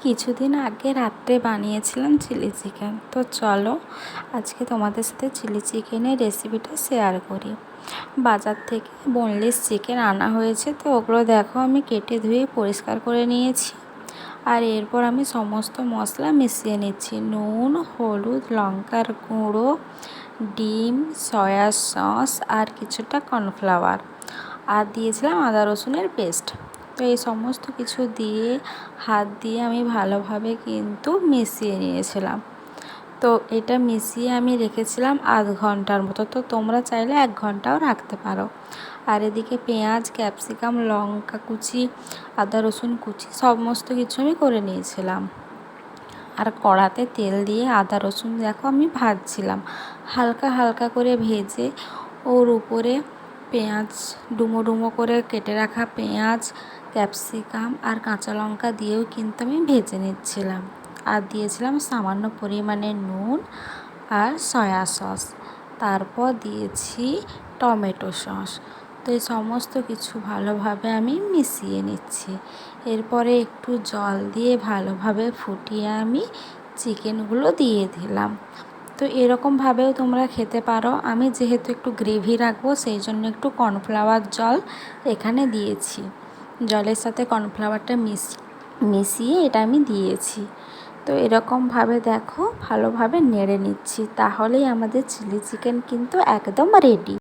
কিছুদিন আগে রাত্রে বানিয়েছিলাম চিলি চিকেন। তো চলো আজকে তোমাদের সাথে চিলি চিকেনের রেসিপিটা শেয়ার করি। বাজার থেকে বোনলেস চিকেন আনা হয়েছে, তো ওগুলো দেখো আমি কেটে ধুয়ে পরিষ্কার করে নিয়েছি। আর এরপর আমি সমস্ত মশলা মিশিয়ে নিচ্ছি: নুন, হলুদ, লঙ্কার গুঁড়ো, ডিম, সয়া সস আর কিছুটা কর্নফ্লাওয়ার, আর দিয়েছিলাম আদা রসুনের পেস্ট। তো এই সমস্ত কিছু দিয়ে হাত দিয়ে আমি ভালোভাবে কিন্তু মিশিয়ে নিয়েছিলাম। তো এটা মিশিয়ে আমি রেখেছিলাম আধ ঘন্টার মতো। তো তোমরা চাইলে 1 ঘন্টাও রাখতে পারো। আর এদিকে পেঁয়াজ, ক্যাপসিকাম, লঙ্কা কুচি, আদা রসুন কুচি সমস্ত কিছু আমি করে নিয়েছিলাম। আর কড়াতে তেল দিয়ে আদা রসুন দেখো আমি ভাজছিলাম, হালকা হালকা করে ভেজে ওর উপরে পেঁয়াজ, ডুমো ডুমো করে কেটে রাখা পেঁয়াজ, ক্যাপসিকাম আর কাঁচা লঙ্কা দিয়েও কিন্তু আমি ভেজে নিচ্ছিলাম। আর দিয়েছিলাম সামান্য পরিমাণে নুন আর সয়া সস, তারপর দিয়েছি টমেটো সস। তো এই সমস্ত কিছু ভালোভাবে আমি মিশিয়ে নিচ্ছি। এরপরে একটু জল দিয়ে ভালোভাবে ফুটিয়ে আমি চিকেনগুলো দিয়ে দিলাম। তো এরকমভাবেও তোমরা খেতে পারো। আমি যেহেতু একটু গ্রেভি রাখবো সেই জন্য একটু কর্নফ্লাওয়ার জল এখানে দিয়েছি। জলের সাথে কর্নফ্লাওয়ারটা মিশিয়ে এটা আমি দিয়েছি। তো এরকমভাবে দেখো ভালোভাবে নেড়ে নিচ্ছি, তাহলেই আমাদের চিলি চিকেন কিন্তু একদম রেডি।